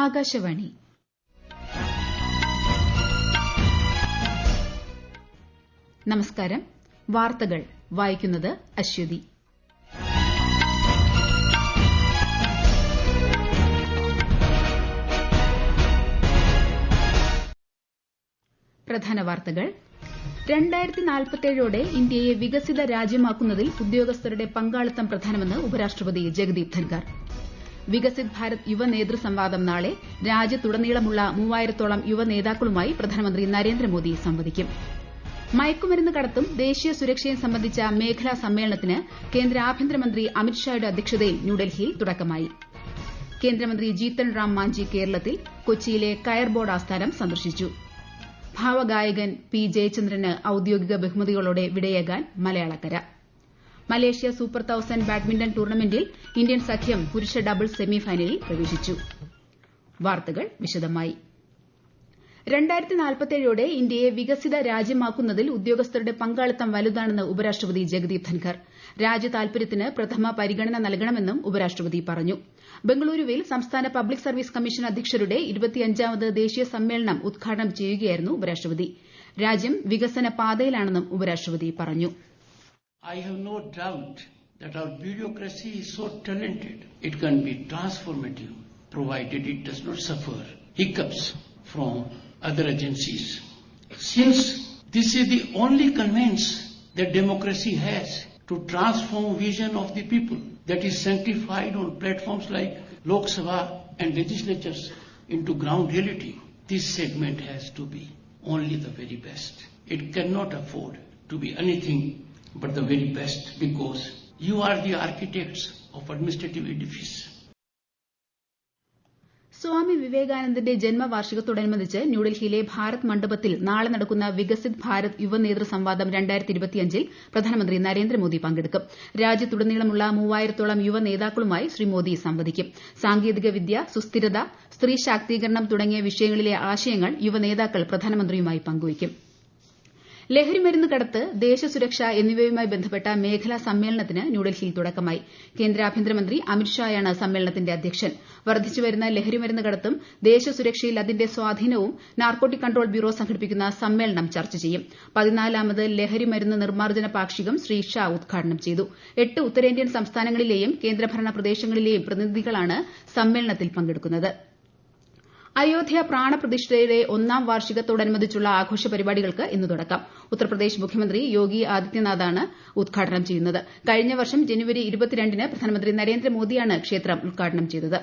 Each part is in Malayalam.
ആകാശവാണി. നമസ്കാരം. വാർത്തകൾ വായിക്കുന്നത് അശ്വതി. പ്രധാന വാർത്തകൾ. 2047ഓടെ ഇന്ത്യയെ വികസിത രാജ്യമാക്കുന്നതിൽ ഉദ്യോഗസ്ഥരുടെ പങ്കാളിത്തം പ്രധാനമെന്ന് ഉപരാഷ്ട്രപതി ജഗദീപ് ധൻഖർ. വികസിത് ഭാരത് യുവ നേതൃസംവാദം നാളെ. രാജ്യത്തുടനീളമുള്ള 3000-ഓളം യുവ നേതാക്കളുമായി പ്രധാനമന്ത്രി നരേന്ദ്രമോദി സംവദിക്കും. മയക്കുമരുന്ന് കടത്തും ദേശീയ സുരക്ഷയും സംബന്ധിച്ച മേഖലാ സമ്മേളനത്തിന് കേന്ദ്ര ആഭ്യന്തരമന്ത്രി അമിത്ഷായുടെ അധ്യക്ഷതയിൽ ന്യൂഡൽഹിയിൽ തുടക്കമായി. കേന്ദ്രമന്ത്രി ജീതൻ റാം മാഞ്ചി കേരളത്തിൽ. കൊച്ചിയിലെ കയർ ബോർഡ് ആസ്ഥാനം സന്ദർശിച്ചു. ഭാവഗായകൻ പി ജയചന്ദ്രന് ഔദ്യോഗിക ബഹുമതികളോടെ വിടയേകാൻ മലയാളക്കര. മലേഷ്യ സൂപ്പർ 1000 ബാഡ്മിന്റൺ ടൂർണമെന്റിൽ ഇന്ത്യൻ സഖ്യം പുരുഷ ഡബിൾസ് സെമിഫൈനലിൽ പ്രവേശിച്ചു. വാർത്തകൾ വിശദമായി. 2047ഓടെ ഇന്ത്യയെ വികസിത രാജ്യമാക്കുന്നതിൽ ഉദ്യോഗസ്ഥരുടെ പങ്കാളിത്തം വലുതാണെന്ന് ഉപരാഷ്ട്രപതി ജഗദീപ് ധൻഖർ. രാജ്യതാൽപര്യത്തിന് പ്രഥമ പരിഗണന നൽകണമെന്നും ഉപരാഷ്ട്രപതി പറഞ്ഞു. ബംഗളൂരുവിൽ സംസ്ഥാന പബ്ലിക് സർവീസ് കമ്മീഷൻ അധ്യക്ഷരുടെ 25ാമത് ദേശീയ സമ്മേളനം ഉദ്ഘാടനം ചെയ്യുകയായിരുന്നു ഉപരാഷ്ട്രപതി. രാജ്യം വികസന പാതയിലാണെന്നും ഉപരാഷ്ട്രപതി പറഞ്ഞു. I have no doubt that our bureaucracy is so talented it can be transformative provided it does not suffer hiccups from other agencies. Since this is the only conveyance that democracy has to transform vision of the people that is sanctified on platforms like Lok Sabha and legislatures into ground reality, this segment has to be only the very best. It cannot afford to be anything but the very best because you are the architects of administrative edifice. സ്വാമി വിവേകാനന്ദന്റെ ജന്മവാർഷികത്തോടനുബന്ധിച്ച് ന്യൂഡൽഹിയിലെ ഭാരത് മണ്ഡപത്തിൽ നാളെ നടക്കുന്ന വികസിത് ഭാരത് യുവ നേതൃസംവാദം 2025ൽ പ്രധാനമന്ത്രി നരേന്ദ്രമോദി പങ്കെടുക്കും. രാജ്യത്തുടനീളമുള്ള 3000-ഓളം യുവ നേതാക്കളുമായി ശ്രീ മോദി സംവദിക്കും. സാങ്കേതിക വിദ്യ, സുസ്ഥിരത, സ്ത്രീ ശാക്തീകരണം തുടങ്ങിയ വിഷയങ്ങളിലെ ആശയങ്ങൾ യുവ നേതാക്കൾ പ്രധാനമന്ത്രിയുമായി പങ്കുവയ്ക്കും. ലഹരിമരുന്ന് കടത്ത്, ദേശസുരക്ഷ എന്നിവയുമായി ബന്ധപ്പെട്ട മേഖലാ സമ്മേളനത്തിന് ന്യൂഡൽഹിയിൽ തുടക്കമായി. കേന്ദ്ര ആഭ്യന്തരമന്ത്രി അമിത്ഷായാണ് സമ്മേളനത്തിന്റെ അധ്യക്ഷൻ. വർദ്ധിച്ചുവരുന്ന ലഹരിമരുന്ന് കടത്തും ദേശസുരക്ഷയിൽ അതിന്റെ സ്വാധീനവും നാർക്കോട്ടിക് കൺട്രോൾ ബ്യൂറോ സംഘടിപ്പിക്കുന്ന സമ്മേളനം ചർച്ച ചെയ്യും. 14ാമത് ലഹരിമരുന്ന് നിർമ്മാർജ്ജന പാക്ഷികം ശ്രീ ഷാ ഉദ്ഘാടനം ചെയ്തു. 8 ഉത്തരേന്ത്യൻ സംസ്ഥാനങ്ങളിലെയും കേന്ദ്രഭരണ പ്രദേശങ്ങളിലെയും പ്രതിനിധികളാണ് സമ്മേളനത്തിൽ പങ്കെടുക്കുന്നത്. അയോധ്യ പ്രാണപ്രതിഷ്ഠയുടെ 1ാം വാർഷികത്തോടനുബന്ധിച്ചുള്ള ആഘോഷ പരിപാടികൾക്ക് ഇന്ന് തുടക്കം. ഉത്തർപ്രദേശ് മുഖ്യമന്ത്രി യോഗി ആദിത്യനാഥാണ് ഉദ്ഘാടനം ചെയ്യുന്നത്. കഴിഞ്ഞ വർഷം ജനുവരി 22-ന് പ്രധാനമന്ത്രി നരേന്ദ്രമോദിയാണ് ക്ഷേത്രം ഉദ്ഘാടനം ചെയ്തത്.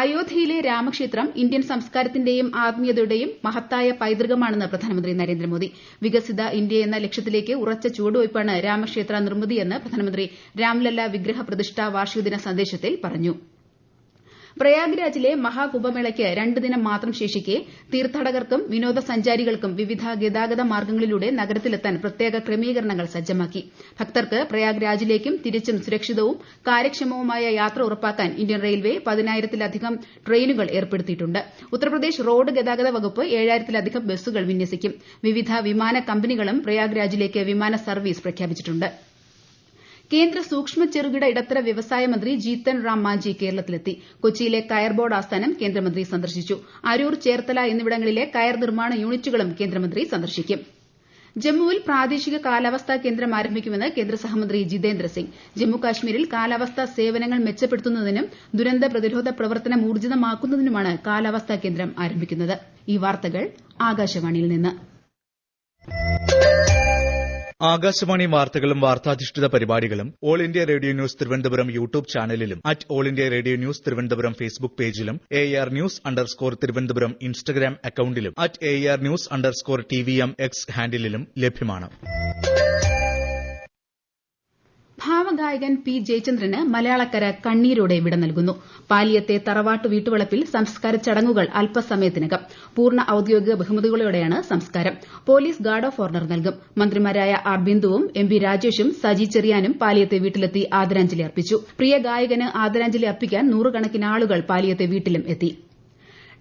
അയോധ്യയിലെ രാമക്ഷേത്രം ഇന്ത്യൻ സംസ്കാരത്തിന്റെയും ആത്മീയതയുടെയും മഹത്തായ പൈതൃകമാണെന്ന് പ്രധാനമന്ത്രി നരേന്ദ്രമോദി. വികസിത ഇന്ത്യ എന്ന ലക്ഷ്യത്തിലേക്ക് ഉറച്ച ചുവടുവയ്പ്പാണ് രാമക്ഷേത്ര നിർമ്മിതിയെന്ന് പ്രധാനമന്ത്രി രാംലല്ല വിഗ്രഹ പ്രതിഷ്ഠാ വാർഷികദിന സന്ദേശത്തിൽ പറഞ്ഞു. പ്രയാഗ്രാജിലെ മഹാകുംഭമേളയ്ക്ക് 2 ദിനം മാത്രം ശേഷിക്കെ തീർത്ഥാടകർക്കും വിനോദസഞ്ചാരികൾക്കും വിവിധ ഗതാഗത മാർഗ്ഗങ്ങളിലൂടെ നഗരത്തിലെത്താൻ പ്രത്യേക ക്രമീകരണങ്ങൾ സജ്ജമാക്കി. ഭക്തർക്ക് പ്രയാഗ്രാജിലേക്കും തിരിച്ചും സുരക്ഷിതവും കാര്യക്ഷമവുമായ യാത്ര ഉറപ്പാക്കാൻ ഇന്ത്യൻ റെയിൽവേ 10,000-ലധികം ട്രെയിനുകൾ ഏർപ്പെടുത്തിയിട്ടുണ്ട്. ഉത്തർപ്രദേശ് റോഡ് ഗതാഗത വകുപ്പ് 7,000-ലധികം ബസ്സുകൾ വിന്യസിക്കും. വിവിധ വിമാന കമ്പനികളും പ്രയാഗ്രാജിലേക്ക് വിമാന സർവീസ് പ്രഖ്യാപിച്ചിട്ടുണ്ട്. കേന്ദ്ര സൂക്ഷ്മ ചെറുകിട ഇടത്തര വ്യവസായ മന്ത്രി ജീതൻ റാം മാഞ്ചി കേരളത്തിലെത്തി. കൊച്ചിയിലെ കയർ ബോർഡ് ആസ്ഥാനം കേന്ദ്രമന്ത്രി സന്ദർശിച്ചു. അരൂർ, ചേർത്തല എന്നിവിടങ്ങളിലെ കയർ നിർമ്മാണ യൂണിറ്റുകളും കേന്ദ്രമന്ത്രി സന്ദർശിക്കും. ജമ്മുവിൽ പ്രാദേശിക കാലാവസ്ഥാ കേന്ദ്രം ആരംഭിക്കുമെന്ന് കേന്ദ്ര സഹമന്ത്രി ജിതേന്ദ്ര സിംഗ്. ജമ്മുകാശ്മീരിൽ കാലാവസ്ഥാ സേവനങ്ങൾ മെച്ചപ്പെടുത്തുന്നതിനും ദുരന്ത പ്രതിരോധ പ്രവർത്തനം ഊർജിതമാക്കുന്നതിനുമാണ് കാലാവസ്ഥാ കേന്ദ്രം ആരംഭിക്കുന്നത്. ഈ വാർത്തകൾ ആകാശവാണിയിൽ നിന്ന്. ആകാശവാണി വാർത്തകളും വാർത്താധിഷ്ഠിത പരിപാടികളും all India radio news Thiruvananthapuram YouTube ചാനലിലും all India radio news Thiruvananthapuram Facebook പേജിലും AR News_ തിരുവനന്തപുരം ഇൻസ്റ്റഗ്രാം അക്കൌണ്ടിലും AR News_TVM X ഹാൻഡിലും ലഭ്യമാണ്. ഭാവഗായകൻ പി ജയചന്ദ്രന് മലയാളക്കര കണ്ണീരോടെ വിട നൽകുന്നു. പാലിയത്തെ തറവാട്ട് വീട്ടുവളപ്പിൽ സംസ്കാര ചടങ്ങുകൾ അല്പസമയത്തിനകം. പൂർണ്ണ ഔദ്യോഗിക ബഹുമതികളോടെയാണ് സംസ്കാരം. പോലീസ് ഗാർഡ് ഓഫ് ഓണർ നൽകും. മന്ത്രിമാരായ ആർ ബിന്ദുവും MP രാജേഷും സജി ചെറിയാനും പാലിയത്തെ വീട്ടിലെത്തി ആദരാഞ്ജലി അർപ്പിച്ചു. പ്രിയ ഗായകന് ആദരാഞ്ജലി അർപ്പിക്കാൻ നൂറുകണക്കിന് ആളുകൾ പാലിയത്തെ വീട്ടിലും എത്തി.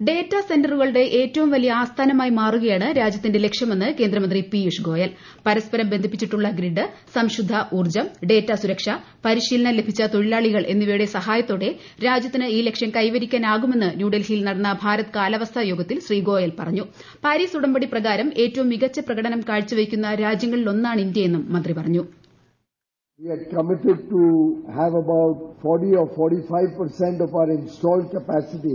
ഡേറ്റാ സെന്ററുകളുടെ ഏറ്റവും വലിയ ആസ്ഥാനമായി മാറുകയാണ് രാജ്യത്തിന്റെ ലക്ഷ്യമെന്ന് കേന്ദ്രമന്ത്രി പീയൂഷ് ഗോയൽ. പരസ്പരം ബന്ധിപ്പിച്ചിട്ടുള്ള ഗ്രിഡ്, സംശുദ്ധ ഊർജ്ജം, ഡേറ്റാ സുരക്ഷ, പരിശീലനം ലഭിച്ച തൊഴിലാളികൾ എന്നിവയുടെ സഹായത്തോടെ രാജ്യത്തിന് ഈ ലക്ഷ്യം കൈവരിക്കാനാകുമെന്ന് ന്യൂഡൽഹിയിൽ നടന്ന ഭാരത് കാലാവസ്ഥാ യോഗത്തിൽ ശ്രീ ഗോയൽ പറഞ്ഞു. പാരീസ് ഉടമ്പടി പ്രകാരം ഏറ്റവും മികച്ച പ്രകടനം കാഴ്ചവയ്ക്കുന്ന രാജ്യങ്ങളിലൊന്നാണ് ഇന്ത്യയെന്നും മന്ത്രി പറഞ്ഞു. We are committed to have about 40 or 45% of our installed capacity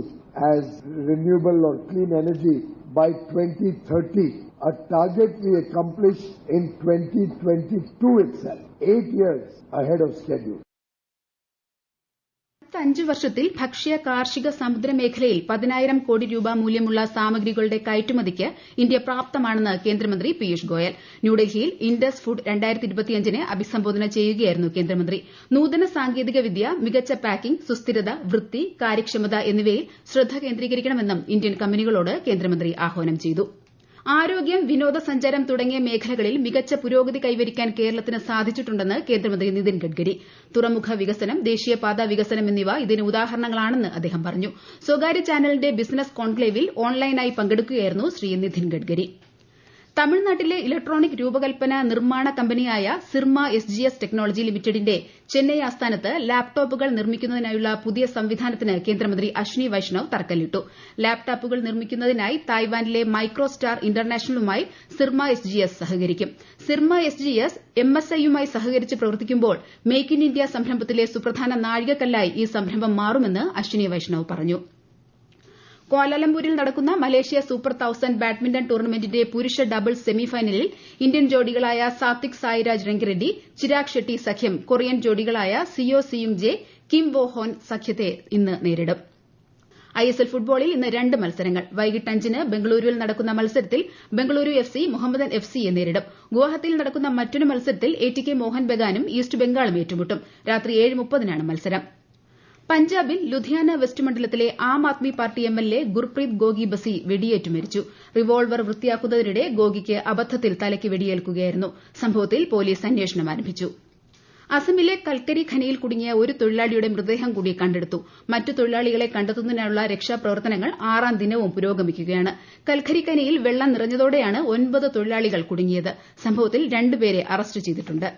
as renewable or clean energy by 2030, a target we accomplished in 2022 itself, 8 years ahead of schedule. 5 വർഷത്തിൽ ഭക്ഷ്യ കാർഷിക സമുദ്ര മേഖലയിൽ 10,000 കോടി രൂപ മൂല്യമുള്ള സാമഗ്രികളുടെ കയറ്റുമതിക്ക് ഇന്ത്യ പ്രാപ്തമാണെന്ന് കേന്ദ്രമന്ത്രി പീയൂഷ് ഗോയൽ. ന്യൂഡൽഹിയിൽ ഇൻഡസ് ഫുഡ് 2025നെ അഭിസംബോധന ചെയ്യുകയായിരുന്നു കേന്ദ്രമന്ത്രി. നൂതന സാങ്കേതിക വിദ്യ, മികച്ച പാക്കിംഗ്, സുസ്ഥിരത, വൃത്തി, കാര്യക്ഷമത എന്നിവയിൽ ശ്രദ്ധ കേന്ദ്രീകരിക്കണമെന്നും ഇന്ത്യൻ കമ്പനികളോട് കേന്ദ്രമന്ത്രി ആഹ്വാനം ചെയ്തു. ആരോഗ്യം, വിനോദസഞ്ചാരം തുടങ്ങിയ മേഖലകളിൽ മികച്ച പുരോഗതി കൈവരിക്കാൻ കേരളത്തിന് സാധിച്ചിട്ടുണ്ടെന്ന് കേന്ദ്രമന്ത്രി നിതിൻ ഗഡ്കരി. തുറമുഖ വികസനം, ദേശീയപാതാ വികസനം എന്നിവ ഇതിന് ഉദാഹരണങ്ങളാണെന്ന് അദ്ദേഹം പറഞ്ഞു. സ്വകാര്യ ചാനലിന്റെ ബിസിനസ് കോൺക്ലേവിൽ ഓൺലൈനായി പങ്കെടുക്കുകയായിരുന്നു ശ്രീ നിതിൻ ഗഡ്കരി. തമിഴ്നാട്ടിലെ ഇലക്ട്രോണിക് രൂപകൽപ്പന നിർമ്മാണ കമ്പനിയായ സിർമ SGS ടെക്നോളജി ലിമിറ്റഡിന്റെ ചെന്നൈ ആസ്ഥാനത്ത് ലാപ്ടോപ്പുകൾ നിർമ്മിക്കുന്നതിനായുള്ള പുതിയ സംവിധാനത്തിന് കേന്ദ്രമന്ത്രി അശ്വിനി വൈഷ്ണവ് തറക്കല്ലിട്ടു. ലാപ്ടോപ്പുകൾ നിർമ്മിക്കുന്നതിനായി തായ്വാനിലെ മൈക്രോസ്റ്റാർ ഇന്റർനാഷണലുമായി സിർമ SGS സഹകരിക്കും. സിർമ SGS MSIയുമായി സഹകരിച്ച് പ്രവർത്തിക്കുമ്പോൾ മേക്ക് ഇൻ ഇന്ത്യ സംരംഭത്തിലെ സുപ്രധാന നാഴികക്കല്ലായി ഈ സംരംഭം മാറുമെന്ന് അശ്വിനി വൈഷ്ണവ് പറഞ്ഞു. ക്വാലാലംപൂരിൽ നടക്കുന്ന മലേഷ്യ സൂപ്പർ 1000 ബാഡ്മിന്റൺ ടൂർണമെന്റിന്റെ പുരുഷ ഡബിൾസ് സെമിഫൈനലിൽ ഇന്ത്യൻ ജോഡികളായ സാത്വിക് സായിരാജ് രംഗിറെഡ്ഡി, ചിരാഗ് ഷെട്ടി സഖ്യം കൊറിയൻ ജോഡികളായ സിയോ സിയും ജെ, കിം വോ ഹോൻ സഖ്യത്തെ ഇന്ന് നേരിടും. ISL ഫുട്ബോളിൽ ഇന്ന് 2 മത്സരങ്ങൾ. വൈകിട്ട് 5-ന് ബംഗളൂരുവിൽ നടക്കുന്ന മത്സരത്തിൽ ബംഗളൂരു FC മുഹമ്മദൻ FCയെ നേരിടും. ഗുവാഹത്തിയിൽ നടക്കുന്ന മറ്റൊരു മത്സരത്തിൽ ATK മോഹൻ ബഗാനും ഈസ്റ്റ് ബംഗാളും ഏറ്റുമുട്ടും. രാത്രി 7:30-നാണ് മത്സരം. പഞ്ചാബിൽ ലുധിയാന വെസ്റ്റ് മണ്ഡലത്തിലെ ആം ആദ്മി പാർട്ടി MLA ഗുർപ്രീത് ഗോഗി ബസി വെടിയേറ്റു മരിച്ചു. റിവോൾവർ വൃത്തിയാക്കുന്നതിനിടെ ഗോഗിക്ക് അബദ്ധത്തിൽ തലയ്ക്ക് വെടിയേൽക്കുകയായിരുന്നു. സംഭവത്തിൽ പോലീസ് അന്വേഷണം ആരംഭിച്ചു. അസമിലെ കൽക്കരി ഖനിയിൽ കുടുങ്ങിയ ഒരു തൊഴിലാളിയുടെ മൃതദേഹം കൂടി കണ്ടെടുത്തു. മറ്റു തൊഴിലാളികളെ കണ്ടെത്തുന്നതിനുള്ള രക്ഷാപ്രവർത്തനങ്ങൾ 6ാം ദിനവും പുരോഗമിക്കുകയാണ്. കൽക്കരി ഖനിയിൽ വെള്ളം നിറഞ്ഞതോടെയാണ് 9 തൊഴിലാളികൾ കുടുങ്ങിയത്. സംഭവത്തിൽ 2 പേരെ അറസ്റ്റ് ചെയ്തിട്ടുണ്ട്.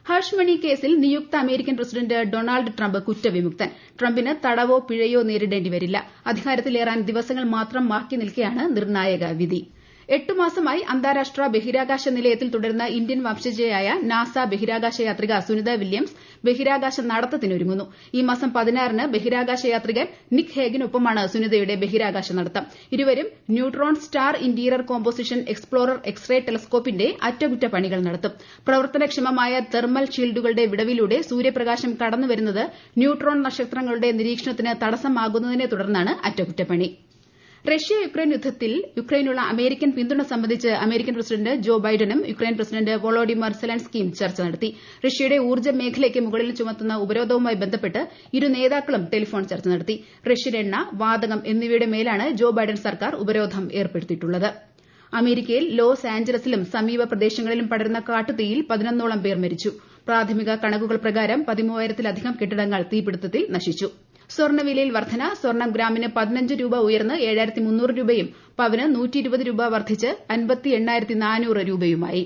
ഹർഷ് മണി കേസിൽ നിയുക്ത അമേരിക്കൻ പ്രസിഡന്റ് ഡൊണാൾഡ് ട്രംപ് കുറ്റവിമുക്തൻ. ട്രംപിന് തടവോ പിഴയോ നേരിടേണ്ടി വരില്ല. അധികാരത്തിലേറാൻ ദിവസങ്ങൾ മാത്രം ബാക്കി നിൽക്കെയാണ് നിർണായക വിധി. 8 മാസമായി അന്താരാഷ്ട്ര ബഹിരാകാശ നിലയത്തിൽ തുടരുന്ന ഇന്ത്യൻ വംശജയായ നാസ ബഹിരാകാശ യാത്രിക സുനിത വില്യംസ് ബഹിരാകാശ നടത്തത്തിനൊരുങ്ങുന്നു. ഈ മാസം 16-ന് ബഹിരാകാശ യാത്രികൻ നിക് ഹേഗിനൊപ്പമാണ് സുനിതയുടെ ബഹിരാകാശ നടത്തം. ഇരുവരും neutron star interior composition explorer X-ray ടെലസ്കോപ്പിന്റെ അറ്റകുറ്റപ്പണികൾ നടത്തും. പ്രവർത്തനക്ഷമമായ തെർമൽ ഷീൽഡുകളുടെ വിടവിലൂടെ സൂര്യപ്രകാശം കടന്നുവരുന്നത് ന്യൂട്രോൺ നക്ഷത്രങ്ങളുടെ നിരീക്ഷണത്തിന് തടസ്സമാകുന്നതിനെ തുടർന്നാണ് അറ്റകുറ്റപ്പണി. റഷ്യ യുക്രൈൻ യുദ്ധത്തിൽ യുക്രൈനുള്ള അമേരിക്കൻ പിന്തുണ സംബന്ധിച്ച് അമേരിക്കൻ പ്രസിഡന്റ് ജോ ബൈഡനും യുക്രൈൻ പ്രസിഡന്റ് വൊളോഡിമർ സെലൻസ്കിയും ചർച്ച നടത്തി. റഷ്യയുടെ ഊർജ്ജ മേഖലയ്ക്ക് മുകളിൽ ചുമത്തുന്ന ഉപരോധവുമായി ബന്ധപ്പെട്ട് ഇരു നേതാക്കളും ടെലിഫോൺ ചർച്ച നടത്തി. റഷ്യൻ എണ്ണ, വാതകം എന്നിവയുടെ മേലാണ് ജോ ബൈഡൻ സർക്കാർ ഉപരോധം ഏർപ്പെടുത്തിയിട്ടുള്ളത്. അമേരിക്കയിൽ ലോസ് ആഞ്ചലസിലും സമീപ പ്രദേശങ്ങളിലും പടരുന്ന കാട്ടുതീയിൽ 11ഓളം പേർ മരിച്ചു. പ്രാഥമിക കണക്കുകൾ പ്രകാരം 13,000-ലധികം കെട്ടിടങ്ങൾ തീപിടുത്തത്തിൽ നശിച്ചു. സ്വർണ്ണവിലയിൽ വർധന. സ്വർണ്ണം ഗ്രാമിന് 15 രൂപ ഉയർന്ന് 7,300 രൂപയും പവന് 120 രൂപ വർദ്ധിച്ച് 58,400 രൂപയുമായി.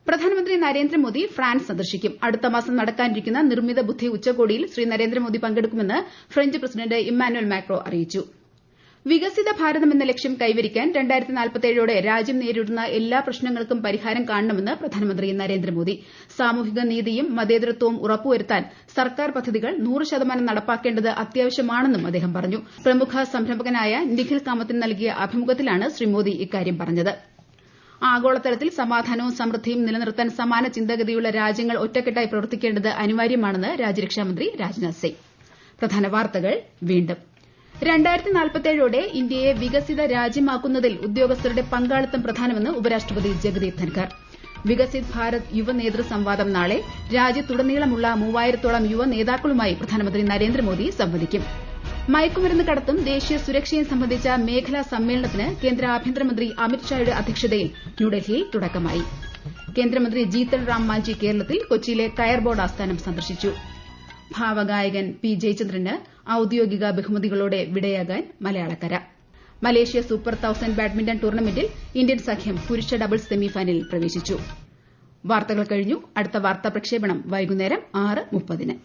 പ്രധാനമന്ത്രി നരേന്ദ്രമോദി ഫ്രാൻസ് സന്ദർശിക്കും. അടുത്ത മാസം നടക്കാനിരിക്കുന്ന നിർമ്മിത ബുദ്ധി ഉച്ചകോടിയിൽ ശ്രീ നരേന്ദ്രമോദി പങ്കെടുക്കുമെന്ന് ഫ്രഞ്ച് പ്രസിഡന്റ് ഇമ്മാനുവൽ മാക്രോ അറിയിച്ചു. വികസിത ഭാരതം എന്ന ലക്ഷ്യം കൈവരിക്കാൻ 2047ഓടെ രാജ്യം നേരിടുന്ന എല്ലാ പ്രശ്നങ്ങൾക്കും പരിഹാരം കാണണമെന്ന് പ്രധാനമന്ത്രി നരേന്ദ്രമോദി. സാമൂഹിക നീതിയും മതേതരത്വവും ഉറപ്പുവരുത്താൻ സർക്കാർ പദ്ധതികൾ 100% നടപ്പാക്കേണ്ടത് അത്യാവശ്യമാണെന്നും അദ്ദേഹം പറഞ്ഞു. പ്രമുഖ സംരംഭകനായ നിഖിൽ കാമത്തിന് നൽകിയ അഭിമുഖത്തിലാണ് ശ്രീ മോദി ഇക്കാര്യം പറഞ്ഞത്. ആഗോളതലത്തിൽ സമാധാനവും സമൃദ്ധിയും നിലനിർത്താൻ സമാന ചിന്താഗതിയുള്ള രാജ്യങ്ങൾ ഒറ്റക്കെട്ടായി പ്രവർത്തിക്കേണ്ടത് അനിവാര്യമാണെന്ന് രാജ്യരക്ഷാമന്ത്രി രാജ്നാഥ് സിംഗ്. പ്രധാന വാർത്തകൾ വീണ്ടും. 2047ഓടെ ഇന്ത്യയെ വികസിത രാജ്യമാക്കുന്നതിൽ ഉദ്യോഗസ്ഥരുടെ പങ്കാളിത്തം പ്രധാനമെന്ന് ഉപരാഷ്ട്രപതി ജഗദീപ് ധൻഖർ. വികസിത് ഭാരത് യുവ നേതൃ സംവാദം നാളെ. രാജ്യത്തുടനീളമുള്ള 3000-ഓളം യുവ നേതാക്കളുമായി പ്രധാനമന്ത്രി നരേന്ദ്രമോദി സംവദിക്കും. മയക്കുമരുന്ന് കടത്തും ദേശീയ സുരക്ഷയും സംബന്ധിച്ച മേഖലാ സമ്മേളനത്തിന് കേന്ദ്ര ആഭ്യന്തരമന്ത്രി അമിത്ഷായുടെ അധ്യക്ഷതയിൽ ന്യൂഡൽഹിയിൽ തുടക്കമായി. കേന്ദ്രമന്ത്രി ജീതൻ റാം മാഞ്ചി കേരളത്തിൽ കൊച്ചിയിലെ കയർ ബോർഡ് ആസ്ഥാനം സന്ദർശിച്ചു. ഭാവഗായകൻ പി ജയചന്ദ്രന് ഔദ്യോഗിക ബഹുമതികളോടെ വിടയാകാൻ മലയാളക്കര. മലേഷ്യ സൂപ്പർ 1000 ബാഡ്മിന്റൺ ടൂർണമെന്റിൽ ഇന്ത്യൻ സഖ്യം പുരുഷ ഡബിൾസ് സെമിഫൈനലിൽ പ്രവേശിച്ചു. വാർത്തകൾ കഴിഞ്ഞു. അടുത്ത വാർത്താ പ്രക്ഷേപണം വൈകുന്നേരം 6:30.